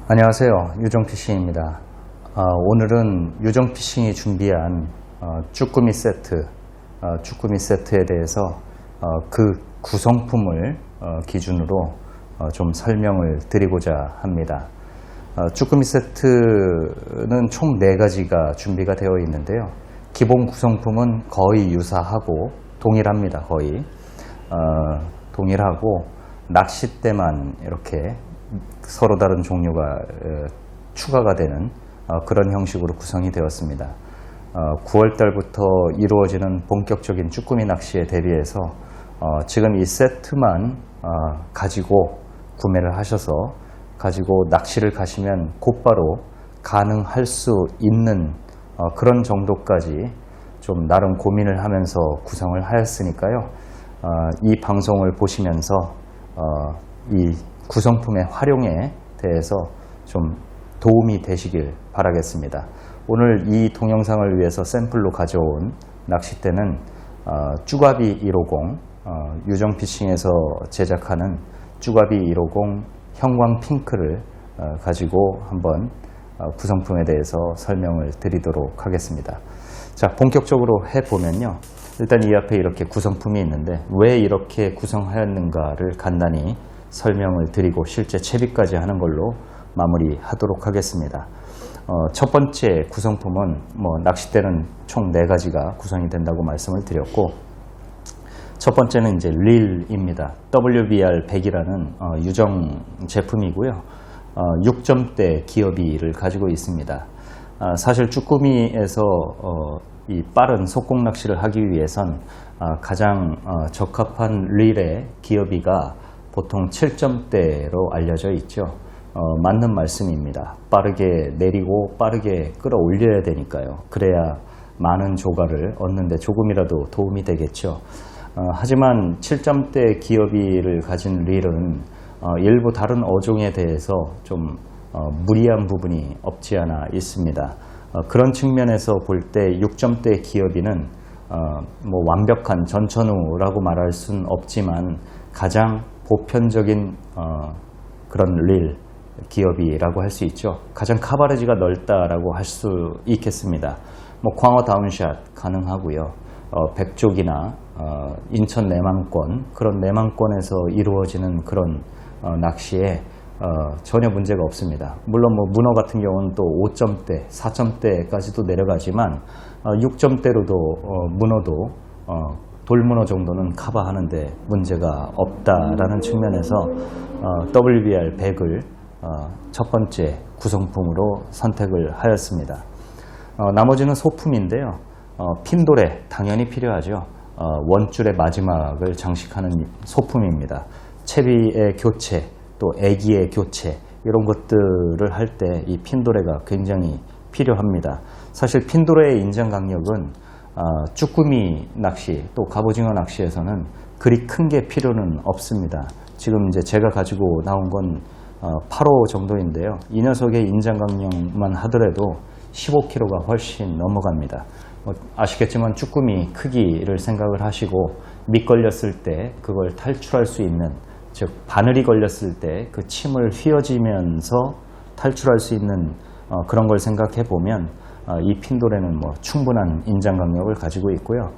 안녕하세요. 유정피싱입니다. 오늘은 유정피싱이 준비한 쭈꾸미 세트에 대해서 그 구성품을 기준으로 좀 설명을 드리고자 합니다. 쭈꾸미 세트는 총 4가지가 준비가 되어 있는데요. 기본 구성품은 거의 유사하고 동일합니다. 거의 동일하고 낚싯대만 이렇게 서로 다른 종류가 추가가 되는 그런 형식으로 구성이 되었습니다. 9월 달부터 이루어지는 본격적인 쭈꾸미 낚시에 대비해서 지금 이 세트만 가지고 구매를 하셔서 가지고 낚시를 가시면 곧바로 가능할 수 있는 그런 정도까지 좀 나름 고민을 하면서 구성을 하였으니까요. 이 방송을 보시면서 이 구성품의 활용에 대해서 좀 도움이 되시길 바라겠습니다. 오늘 이 동영상을 위해서 샘플로 가져온 낚싯대는 쭈가비 150, 유정피싱에서 제작하는 쭈가비 150 형광 핑크를 가지고 한번 구성품에 대해서 설명을 드리도록 하겠습니다. 자, 본격적으로 해보면요. 일단 이 앞에 이렇게 구성품이 있는데 왜 이렇게 구성하였는가를 간단히 설명을 드리고 실제 채비까지 하는 걸로 마무리하도록 하겠습니다. 첫 번째 구성품은 낚싯대는 총 4가지가 구성이 된다고 말씀을 드렸고, 첫 번째는 이제 릴입니다. WBR100이라는 유정 제품이고요. 6점대 기어비를 가지고 있습니다. 사실 쭈꾸미에서 이 빠른 속공 낚시를 하기 위해선 가장 적합한 릴의 기어비가 보통 7점대로 알려져 있죠. 맞는 말씀입니다. 빠르게 내리고 빠르게 끌어올려야 되니까요. 그래야 많은 조가를 얻는 데 조금이라도 도움이 되겠죠. 하지만 7점대 기어비를 가진 릴은 일부 다른 어종에 대해서 좀 무리한 부분이 없지 않아 있습니다. 그런 측면에서 볼 때 6점대 기어비는 완벽한 전천후라고 말할 수는 없지만 가장 보편적인 그런 릴 기어비라고 할 수 있죠. 가장 카바레지가 넓다라고 할 수 있겠습니다. 광어 다운샷 가능하고요. 백족이나 인천 내망권, 그런 내망권에서 이루어지는 그런 낚시에 전혀 문제가 없습니다. 물론 문어 같은 경우는 또 5점대, 4점대까지도 내려가지만 6점대로도 문어도 돌문어 정도는 커버하는데 문제가 없다라는 측면에서 WBR 100을 첫 번째 구성품으로 선택을 하였습니다. 나머지는 소품인데요. 핀도레 당연히 필요하죠. 원줄의 마지막을 장식하는 소품입니다. 채비의 교체, 또 애기의 교체, 이런 것들을 할 때 이 핀도레가 굉장히 필요합니다. 사실 핀도레의 인장 강력은 쭈꾸미 낚시 또 갑오징어 낚시에서는 그리 큰 게 필요는 없습니다. 지금 이제 제가 가지고 나온 건 8호 정도인데요. 이 녀석의 인장 강력만 하더라도 15kg가 훨씬 넘어갑니다. 아시겠지만 쭈꾸미 크기를 생각을 하시고 밑 걸렸을 때 그걸 탈출할 수 있는, 즉 바늘이 걸렸을 때 그 침을 휘어지면서 탈출할 수 있는 그런 걸 생각해 보면 이 핀도레는 충분한 인장 강력을 가지고 있고요.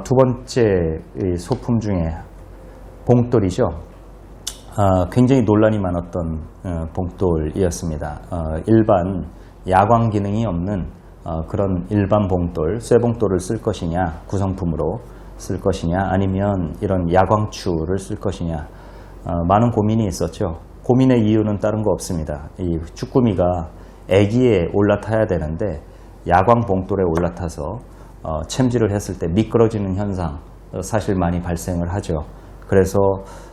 두 번째 소품 중에 봉돌이죠. 굉장히 논란이 많았던 봉돌이었습니다. 일반 야광 기능이 없는 그런 일반 봉돌, 쇠봉돌을 쓸 것이냐, 구성품으로 쓸 것이냐, 아니면 이런 야광추를 쓸 것이냐, 많은 고민이 있었죠. 고민의 이유는 다른 거 없습니다. 이 쭈꾸미가 애기에 올라타야 되는데 야광 봉돌에 올라타서 챔질을 했을 때 미끄러지는 현상 사실 많이 발생을 하죠. 그래서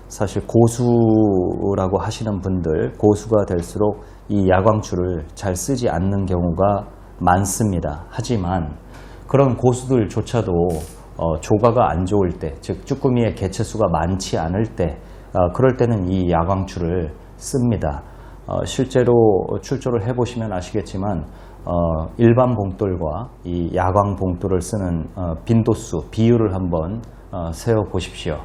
사실 고수라고 하시는 분들, 고수가 될수록 이 야광추를 잘 쓰지 않는 경우가 많습니다. 하지만 그런 고수들조차도 조가가 안 좋을 때, 즉 쭈꾸미의 개체수가 많지 않을 때, 그럴 때는 이 야광추를 씁니다. 실제로 출조를 해보시면 아시겠지만 일반 봉돌과 이 야광 봉돌을 쓰는 빈도수, 비율을 한번 세어 보십시오.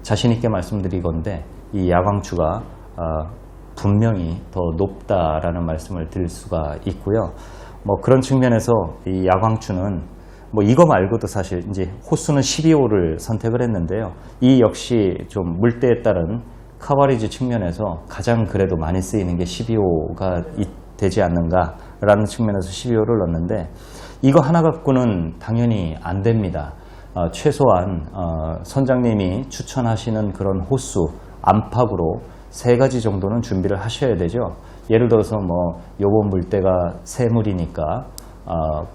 자신 있게 말씀드리건데 이 야광추가 분명히 더 높다라는 말씀을 드릴 수가 있고요. 뭐 그런 측면에서 이 야광추는 뭐 이거 말고도 사실 이제 호수는 12호를 선택을 했는데요. 이 역시 좀 물때에 따른 카바리지 측면에서 가장 그래도 많이 쓰이는 게 12호가 되지 않는가라는 측면에서 12호를 넣었는데, 이거 하나 갖고는 당연히 안 됩니다. 최소한 선장님이 추천하시는 그런 호수 안팎으로 3가지 정도는 준비를 하셔야 되죠. 예를 들어서 뭐 요번 물때가 새물이니까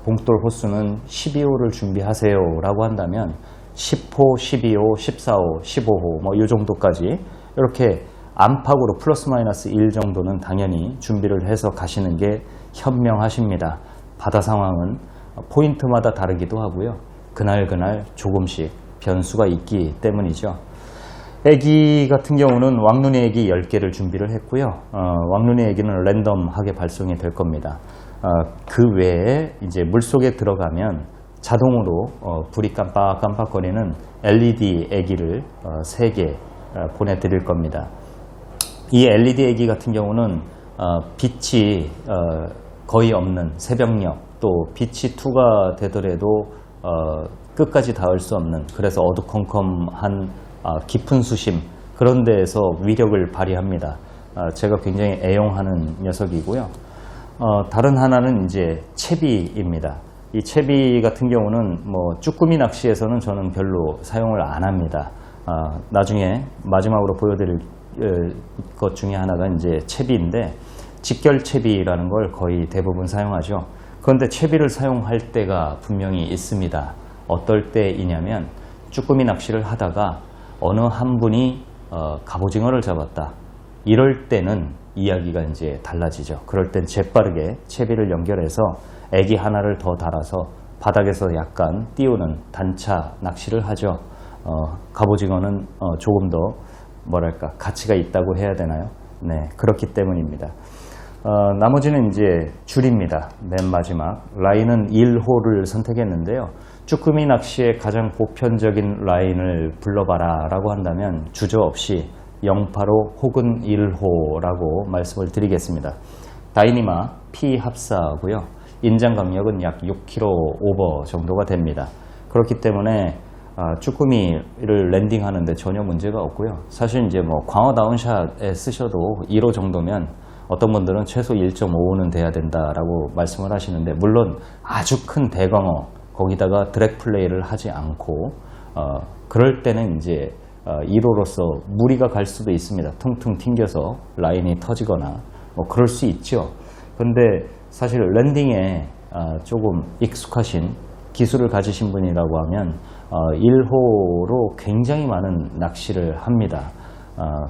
봉돌 호수는 12호를 준비하세요 라고 한다면 10호, 12호, 14호, 15호 뭐 요 정도까지 이렇게 안팎으로 플러스 마이너스 1 정도는 당연히 준비를 해서 가시는 게 현명하십니다. 바다 상황은 포인트마다 다르기도 하고요. 그날 조금씩 변수가 있기 때문이죠. 애기 같은 경우는 왕눈이 애기 10개를 준비를 했고요. 왕눈이 애기는 랜덤하게 발송이 될 겁니다. 그 외에 이제 물속에 들어가면 자동으로 불이 깜빡깜빡거리는 LED 애기를 3개 보내드릴 겁니다. 이 LED 애기 같은 경우는 빛이 거의 없는 새벽녘, 또 빛이 투가 되더라도 끝까지 닿을 수 없는, 그래서 어두컴컴한 깊은 수심, 그런 데에서 위력을 발휘합니다. 제가 굉장히 애용하는 녀석이고요. 다른 하나는 이제 채비입니다. 이 채비 같은 경우는 뭐 쭈꾸미 낚시에서는 저는 별로 사용을 안 합니다. 나중에 마지막으로 보여드릴 것 중에 하나가 이제 채비인데, 직결 채비라는 걸 거의 대부분 사용하죠. 그런데 채비를 사용할 때가 분명히 있습니다. 어떨 때이냐면 쭈꾸미 낚시를 하다가 어느 한 분이 갑오징어를 잡았다. 이럴 때는 이야기가 이제 달라지죠. 그럴 땐 재빠르게 채비를 연결해서 애기 하나를 더 달아서 바닥에서 약간 띄우는 단차 낚시를 하죠. 갑오징어는 조금 더 뭐랄까 가치가 있다고 해야 되나요? 네, 그렇기 때문입니다. 나머지는 이제 줄입니다. 맨 마지막 라인은 1호를 선택했는데요. 쭈꾸미 낚시의 가장 보편적인 라인을 불러봐라 라고 한다면 주저없이 085 혹은 1호라고 말씀을 드리겠습니다. 다이니마 P 합사고요. 인장 강력은 약 6kg 오버 정도가 됩니다. 그렇기 때문에 쭈꾸미를 랜딩하는데 전혀 문제가 없고요. 사실 이제 뭐 광어 다운샷에 쓰셔도 1호 정도면 어떤 분들은 최소 1.5호는 돼야 된다라고 말씀을 하시는데, 물론 아주 큰 대광어 거기다가 드랙 플레이를 하지 않고 그럴 때는 이제 1호로서 무리가 갈 수도 있습니다. 퉁퉁 튕겨서 라인이 터지거나 뭐 그럴 수 있죠. 그런데 사실 랜딩에 조금 익숙하신 기술을 가지신 분이라고 하면 1호로 굉장히 많은 낚시를 합니다.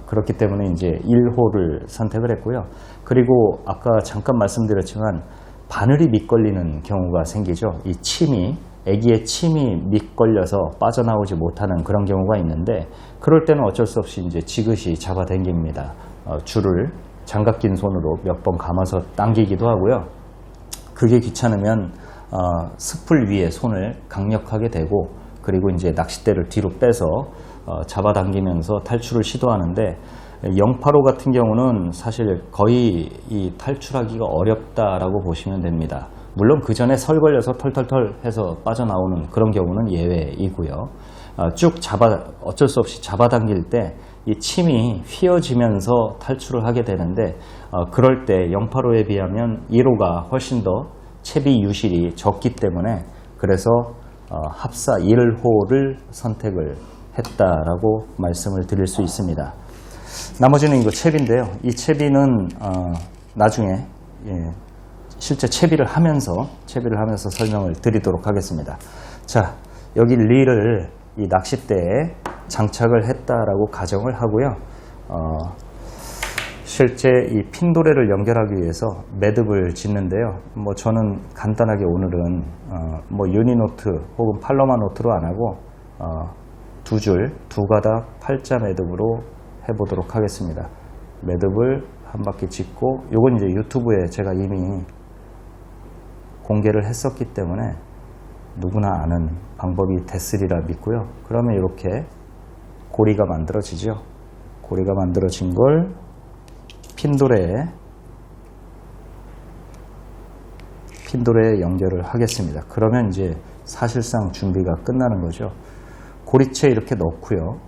그렇기 때문에 이제 1호를 선택을 했고요. 그리고 아까 잠깐 말씀드렸지만 바늘이 밑걸리는 경우가 생기죠. 이 침이, 애기의 침이 밑걸려서 빠져나오지 못하는 그런 경우가 있는데, 그럴 때는 어쩔 수 없이 이제 지그시 잡아당깁니다. 줄을 장갑 낀 손으로 몇 번 감아서 당기기도 하고요. 그게 귀찮으면 스풀 위에 손을 강력하게 대고, 그리고 이제 낚싯대를 뒤로 빼서 잡아당기면서 탈출을 시도하는데, 085 같은 경우는 사실 거의 이 탈출하기가 어렵다라고 보시면 됩니다. 물론 그 전에 설 걸려서 털털털 해서 빠져나오는 그런 경우는 예외이고요. 쭉 어쩔 수 없이 잡아당길 때 이 침이 휘어지면서 탈출을 하게 되는데, 그럴 때 085에 비하면 1호가 훨씬 더 채비 유실이 적기 때문에, 그래서 합사 1호를 선택을 했다라고 말씀을 드릴 수 있습니다. 나머지는 이거 채비인데요. 이 채비는 나중에 실제 채비를 하면서 설명을 드리도록 하겠습니다. 자, 여기 릴을 이 낚싯대에 장착을 했다라고 가정을 하고요. 실제 이 핀도레를 연결하기 위해서 매듭을 짓는데요. 뭐 저는 간단하게 오늘은 뭐 유니노트 혹은 팔로마 노트로 안 하고 두 가닥 팔자 매듭으로 해보도록 하겠습니다. 매듭을 한 바퀴 짓고, 요건 이제 유튜브에 제가 이미 공개를 했었기 때문에 누구나 아는 방법이 됐으리라 믿고요. 그러면 이렇게 고리가 만들어지죠. 고리가 만들어진 걸 핀도레에 연결을 하겠습니다. 그러면 이제 사실상 준비가 끝나는 거죠. 고리채 이렇게 넣고요.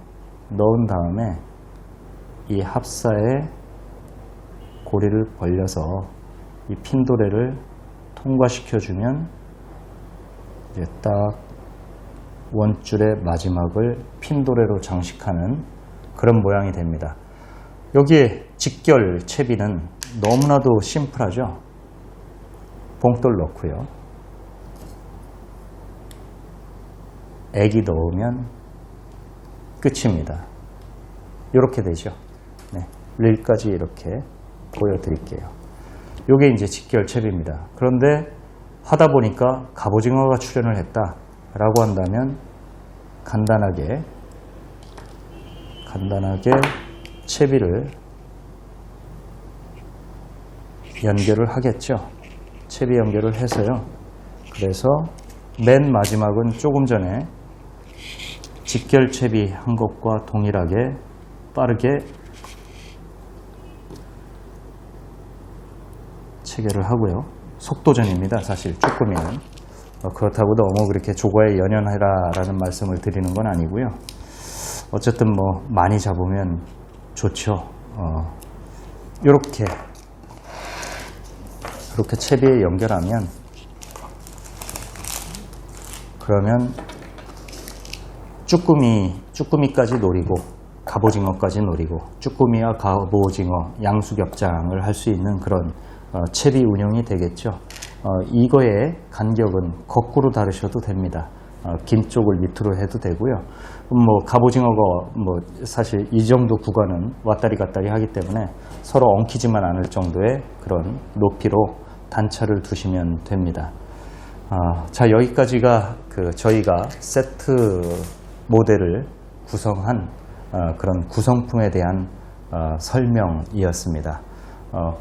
넣은 다음에 이 합사에 고리를 벌려서 이 핀도레를 통과시켜주면 이제 딱 원줄의 마지막을 핀도레로 장식하는 그런 모양이 됩니다. 여기에 직결 채비는 너무나도 심플하죠. 봉돌 넣고요. 애기 넣으면 끝입니다. 이렇게 되죠. 네, 릴까지 이렇게 보여드릴게요. 이게 이제 직결 채비입니다. 그런데 하다 보니까 갑오징어가 출현을 했다라고 한다면 간단하게 채비를 연결을 하겠죠. 채비 연결을 해서요. 그래서 맨 마지막은 조금 전에 직결 채비 한 것과 동일하게 빠르게 체결을 하고요. 속도전입니다. 사실 쭈꾸미는. 그렇다고 너무 그렇게 조과에 연연해라 라는 말씀을 드리는 건 아니고요. 어쨌든 뭐 많이 잡으면 좋죠. 이렇게 채비에 연결하면 그러면 쭈꾸미까지 노리고 갑오징어까지 노리고 쭈꾸미와 갑오징어 양수겹장을 할 수 있는 그런 채비 운영이 되겠죠. 이거의 간격은 거꾸로 다루셔도 됩니다. 긴 쪽을 밑으로 해도 되고요. 뭐 갑오징어가 뭐 사실 이 정도 구간은 왔다리 갔다리 하기 때문에 서로 엉키지만 않을 정도의 그런 높이로 단차를 두시면 됩니다. 자, 여기까지가 저희가 세트 모델을 구성한 그런 구성품에 대한 설명이었습니다.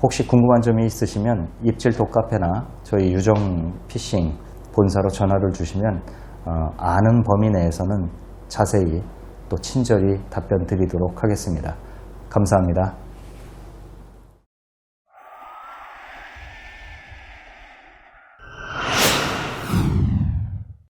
혹시 궁금한 점이 있으시면 입질도 카페나 저희 유정 피싱 본사로 전화를 주시면 아는 범위 내에서는 자세히 또 친절히 답변 드리도록 하겠습니다. 감사합니다.